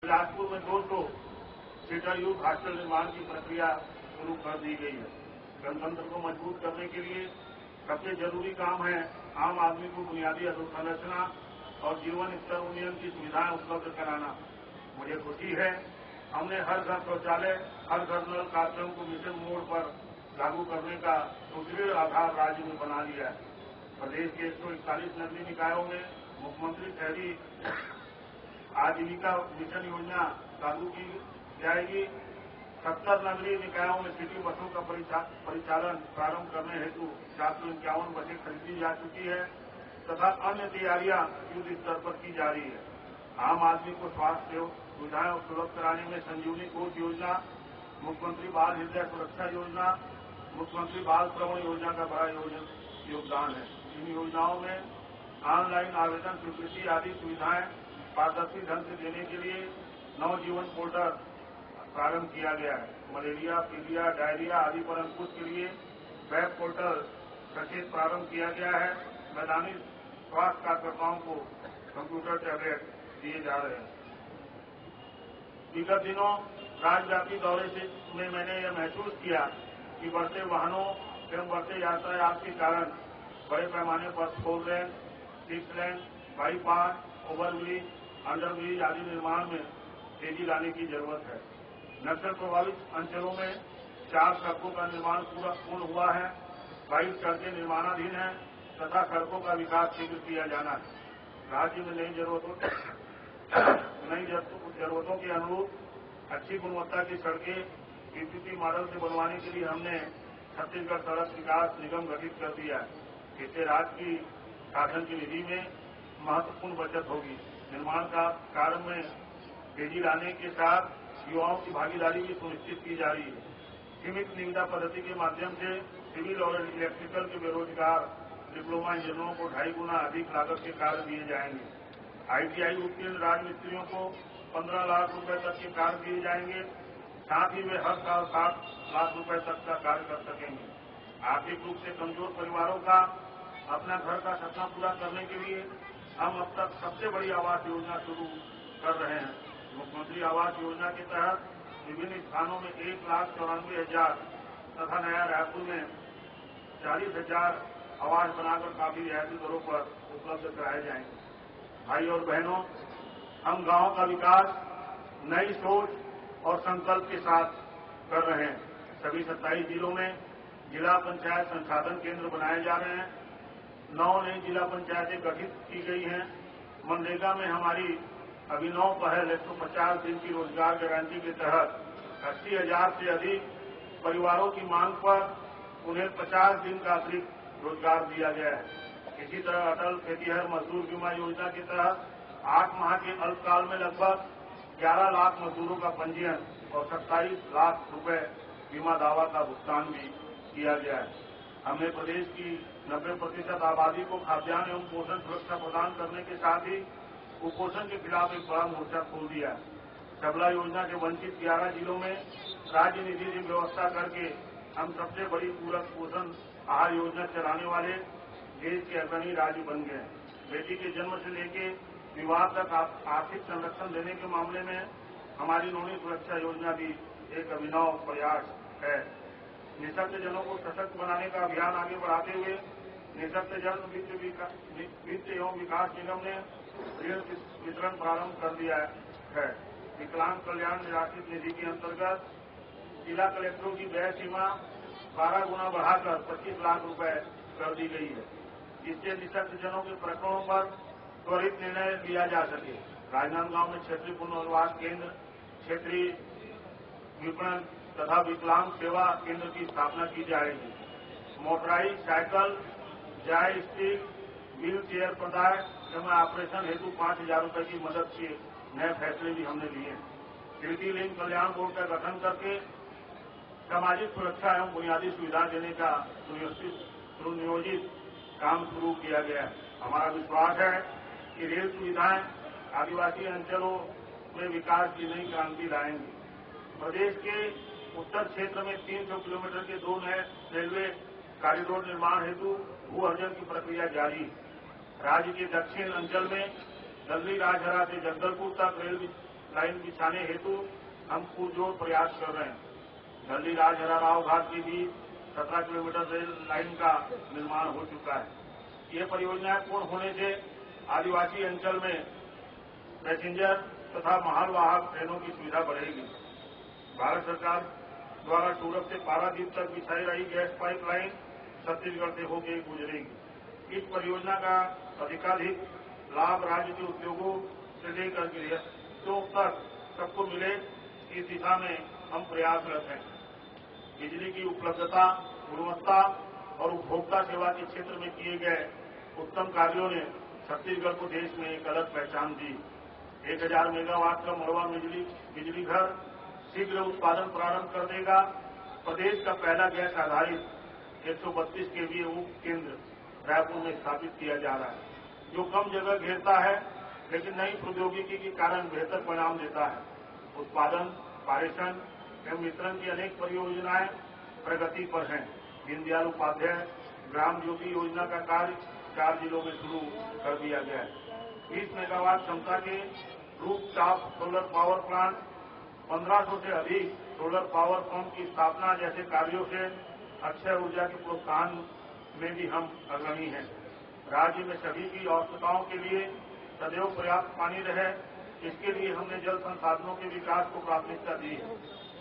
बिलासपुर में 200 सीटर युक्त हॉस्टल निर्माण की प्रक्रिया शुरू कर दी गई है। गणतंत्र को मजबूत करने के लिए सबसे जरूरी काम है आम आदमी को बुनियादी अधोसंरचना और जीवन स्तर उन्नयन की सुविधाएं उपलब्ध कराना। मुझे खुशी है हमने हर घर शौचालय, हर घर नल कार्यक्रम को मिशन मोड पर लागू करने का सुदृढ़ आधार राज्य में बना लिया है। प्रदेश के 141 नगरीय निकायों में मुख्यमंत्री शहरी आजीविका मिशन योजना लागू की जाएगी। 70 नगरीय निकायों में सिटी बसों का परिचालन प्रारंभ करने हेतु 451 बसें खरीदी जा चुकी है तथा अन्य तैयारियां युद्ध स्तर पर की जा रही है। आम आदमी को स्वास्थ्य सुविधाएं उपलब्ध कराने में संजीवनी कोष योजना, मुख्यमंत्री बाल हृदय सुरक्षा योजना, मुख्यमंत्री बाल श्रवण योजना का बड़ा योगदान है। इन योजनाओं में ऑनलाइन आवेदन स्वीकृति आदि सुविधाएं पारदर्शी ढंग से देने के लिए नवजीवन पोर्टल प्रारंभ किया गया है। मलेरिया, पीलिया, डायरिया आदि पर अंकुश के लिए वेब पोर्टल सचेत प्रारंभ किया गया है। मैदानी स्वास्थ्य कार्यकर्ताओं को कंप्यूटर टैबलेट दिए जा रहे हैं। विगत दिनों राज्यव्यापी दौरे में मैंने यह महसूस किया कि बढ़ते वाहनों एवं बढ़ते यातायात के कारण बड़े पैमाने पर 4 लेन, 6 लेन, बाईपास, ओवरब्रिज, अंडरब्रिज आदि निर्माण में तेजी लाने की जरूरत है। नक्सल प्रभावित अंचलों में 4 सड़कों का निर्माण पूर्ण हुआ है, 22 सड़कें निर्माणाधीन हैं तथा सड़कों का विकास शीघ्र किया जाना है। राज्य में नई जरूरतों के अनुरूप अच्छी गुणवत्ता की सड़कें पीपीपी मॉडल से बनवाने के लिए हमने छत्तीसगढ़ सड़क विकास निगम गठित कर दिया है। इससे राज्य की शासन की निधि में महत्वपूर्ण बचत होगी। निर्माण का कार्य में तेजी लाने के साथ युवाओं की भागीदारी भी सुनिश्चित की जा रही है। सीमित निविदा पद्धति के माध्यम से सिविल और इलेक्ट्रिकल के बेरोजगार डिप्लोमा इंजीनियरों को 2.5 गुना अधिक लागत के कार्य दिए जाएंगे। ITI उत्तीर्ण राजमिस्त्रियों को 15 लाख रुपए तक के कार्य दिए जाएंगे। साथ ही वे हर साल 7 लाख रुपए तक का कार्य कर सकेंगे। आर्थिक रूप से कमजोर परिवारों का अपना घर का सपना पूरा करने के लिए हम अब तक सबसे बड़ी आवास योजना शुरू कर रहे हैं। मुख्यमंत्री आवास योजना के तहत विभिन्न स्थानों में 1,94,000 तथा नया रायपुर में 40,000 आवास बनाकर काफी रियायती दरों पर उपलब्ध कराए जाएंगे। भाई और बहनों, हम गांव का विकास नई सोच और संकल्प के साथ कर रहे हैं। सभी 27 जिलों में जिला पंचायत संसाधन केंद्र बनाए जा रहे हैं। 9 नई जिला पंचायतें गठित की गई हैं। मनरेगा में हमारी अभिनव पहल 150 दिन की रोजगार गारंटी के तहत 80,000 से अधिक परिवारों की मांग पर उन्हें 50 दिन का अतिरिक्त रोजगार दिया गया है। इसी तरह अटल खेतिहर मजदूर बीमा योजना के तहत 8 माह के अल्पकाल में लगभग 11 लाख मजदूरों का पंजीयन और 27 लाख रुपए बीमा दावा का भुगतान भी किया गया है। हमने प्रदेश की 90% आबादी को खाद्यान्न एवं पोषण सुरक्षा प्रदान करने के साथ ही कुपोषण के खिलाफ एक बड़ा मोर्चा खोल दिया है। सबला योजना के वंचित 11 जिलों में राज्य निधि की व्यवस्था करके हम सबसे बड़ी पूरक पोषण आहार योजना चलाने वाले देश के अग्रणी राज्य बन गए। बेटी के जन्म से लेकर विवाह तक आर्थिक संरक्षण देने के मामले में हमारी नौवीं सुरक्षा योजना भी एक अभिनव प्रयास है। निःशक्त जनों को सशक्त बनाने का अभियान आगे बढ़ाते हुए निःशक्त जन वित्त एवं विकास निगम ने ऋण वितरण प्रारंभ कर दिया है। विकलांग कल्याण निराश्रित निधि के अंतर्गत जिला कलेक्टरों की व्यय सीमा 12 गुना बढ़ाकर 25 लाख रुपए कर दी गई है, जिससे निःशक्त जनों के प्रकरणों पर त्वरित निर्णय लिया जा सके। राजनांदगांव में क्षेत्रीय पुनर्वास केंद्र, क्षेत्रीय विपणन तथा विकलांग सेवा केंद्र की स्थापना की जाएगी। मोटराइज साइकिल, जाय स्टिक, व्हील चेयर प्रदाय एवं ऑपरेशन हेतु 5,000 रुपए की मदद के नए फैसले भी हमने लिए हैं। तृतीय लिंग कल्याण बोर्ड का गठन करके सामाजिक सुरक्षा एवं बुनियादी सुविधा देने का सुनियोजित काम शुरू किया गया है। हमारा विश्वास है कि रेल सुविधाएं आदिवासी अंचलों में विकास की नई क्रांति लाएंगी। प्रदेश के उत्तर क्षेत्र में 300 किलोमीटर के 2 नए रेलवे कॉरिडोर निर्माण हेतु भू अर्जन की प्रक्रिया जारी है। राज्य के दक्षिण अंचल में दल्ली राजहरा से जगदलपुर तक लाइन बिछाने हेतु हम पुरजोर प्रयास कर रहे हैं। दिल्ली राजहरा राव घाट के बीच 17 किलोमीटर रेल लाइन का निर्माण हो चुका है। ये परियोजनाएं पूर्ण होने से आदिवासी अंचल में पैसेंजर तथा मालवाहक ट्रेनों की सुविधा बढ़ेगी। भारत सरकार द्वारा सूरत से पारादीप तक बिछाई रही गैस पाइपलाइन छत्तीसगढ़ से होकर गुजरेगी। इस परियोजना का अधिकाधिक लाभ राज्य के उद्योगों से लेकर गृहस्थों तक सबको मिले, इस दिशा में हम प्रयासरत हैं। बिजली की उपलब्धता, गुणवत्ता और उपभोक्ता सेवा के क्षेत्र में किए गए उत्तम कार्यों ने छत्तीसगढ़ को देश में एक अलग पहचान दी। 1000 मेगावाट का मड़वा बिजली घर शीघ्र उत्पादन प्रारंभ कर देगा। प्रदेश का पहला गैस आधारित 132 केवीए उप केंद्र रायपुर में स्थापित किया जा रहा है, जो कम जगह घेरता है लेकिन नई प्रौद्योगिकी के कारण बेहतर परिणाम देता है। उत्पादन, पारेषण एवं वितरण की अनेक परियोजनाएं प्रगति पर हैं। दीनदयाल उपाध्याय ग्राम ज्योति योजना का कार्य 4 जिलों में शुरू कर दिया गया है। 20 मेगावाट क्षमता के रूफटॉप सोलर पावर प्लांट, 1500 से अधिक सोलर पावर पंप की स्थापना जैसे कार्यों से अक्षय ऊर्जा के प्रोत्साहन में भी हम अग्रणी हैं। राज्य में सभी की आवश्यकताओं के लिए सदैव पर्याप्त पानी रहे, इसके लिए हमने जल संसाधनों के विकास को प्राथमिकता दी है।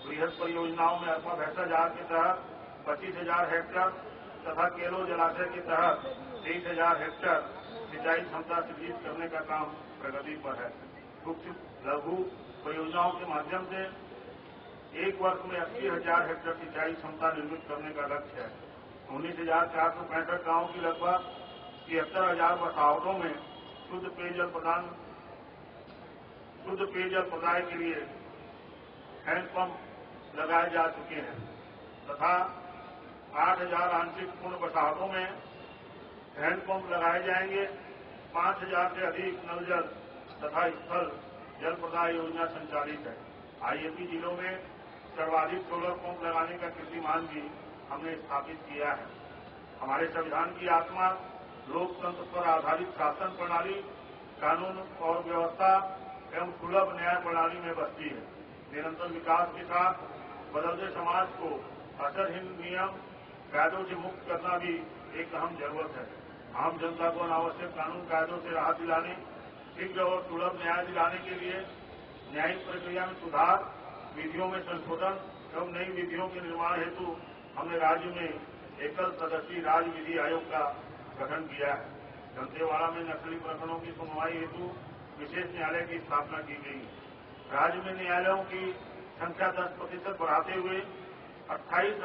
बृहद परियोजनाओं में अरपा भैंसा जार के तहत 25,000 हेक्टेयर तथा केलो जलाशय के तहत 23,000 हेक्टेयर सिंचाई क्षमता सृजित करने का काम प्रगति पर है। सूक्ष्म लघु परियोजनाओं के माध्यम से एक वर्ष में 80,000 हेक्टेयर सिंचाई क्षमता निर्मित करने का लक्ष्य है। 19,465 गांवों की लगभग 73,000 बसाहटों में शुद्ध पेयजल प्रदाय के लिए हैंडपंप लगाए जा चुके हैं तथा 8,000 आंशिक पूर्ण बसाहटों में हैंडपंप लगाए जाएंगे। 5,000 से अधिक नल जल तथा स्थल जल प्रदाय योजना संचालित है। आईएपी जिलों में सर्वाधिक सोलर पंप लगाने का कीर्तिमान भी हमने स्थापित किया है। हमारे संविधान की आत्मा लोकतंत्र पर आधारित शासन प्रणाली, कानून और व्यवस्था एवं सुलभ न्याय प्रणाली में बसती है। निरंतर विकास के साथ बदलते समाज को असरहीन नियम कायदों से मुक्त करना भी एक अहम जरूरत है। आम जनता को अनावश्यक कानून कायदों से राहत दिलाने, शीघ्र और सुलभ न्याय दिलाने के लिए न्यायिक प्रक्रिया में सुधार, विधियों में संशोधन एवं नई विधियों के निर्माण हेतु हमने राज्य में एकल सदस्यीय राज्य विधि आयोग का गठन किया है। दंतेवाड़ा में नक्सली प्रकरणों की सुनवाई हेतु विशेष न्यायालय की स्थापना की गई। राज्य में न्यायालयों की संख्या 10% बढ़ाते हुए 28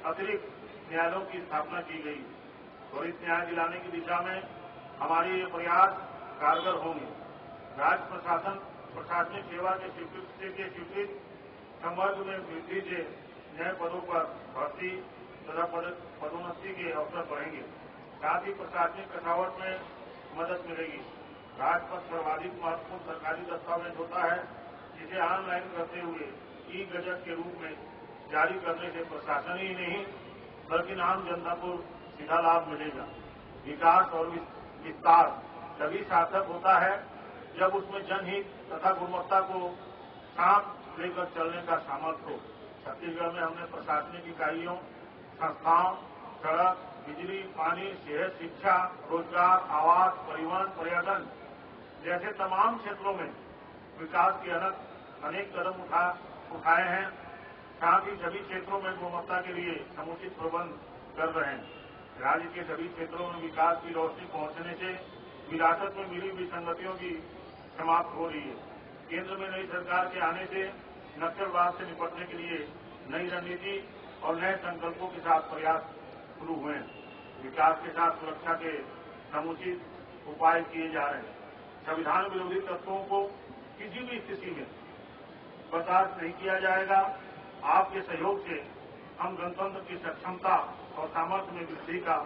अतिरिक्त न्यायालयों की स्थापना की गई। त्वरित न्याय दिलाने की दिशा में हमारे ये प्रयास कारगर होंगे। राज्य प्रशासनिक सेवा के स्वीकृत संवर्ग में वृद्धि से नए पदों पर भर्ती तथा पदोन्नति के अवसर बढ़ेंगे। साथ ही प्रशासनिक कसावट में मदद मिलेगी। राजपथ सर्वाधिक महत्वपूर्ण सरकारी दस्तावेज होता है, जिसे ऑनलाइन करते हुए ई गजट के रूप में जारी करने से प्रशासन ही नहीं बल्कि आम जनता को सीधा लाभ मिलेगा। विकास और विस्तार तभी सार्थक होता है जब उसमें जनहित तथा गुणवत्ता को साथ लेकर चलने का सामर्थ्य हो। छत्तीसगढ़ में हमने प्रशासनिक इकाइयों, संस्थाओं, सड़क, बिजली, पानी, सेहत, शिक्षा, रोजगार, आवास, परिवहन, पर्यटन जैसे तमाम क्षेत्रों में विकास के अनेक कदम उठाए हैं। साथ ही सभी क्षेत्रों में गुणवत्ता के लिए समुचित प्रबंध कर रहे हैं। राज्य के सभी क्षेत्रों में विकास की रोशनी पहुंचने से विरासत में मिली विसंगतियों की समाप्त हो रही है। केंद्र में नई सरकार के आने से नक्सलवाद से निपटने के लिए नई रणनीति और नए संकल्पों के साथ प्रयास शुरू हुए हैं। विकास के साथ सुरक्षा के समुचित उपाय किए जा रहे हैं। संविधान विरोधी तत्वों को किसी भी स्थिति में बर्दाश्त नहीं किया जाएगा। आपके सहयोग से हम गणतंत्र की सक्षमता और सामर्थ्य में वृद्धि का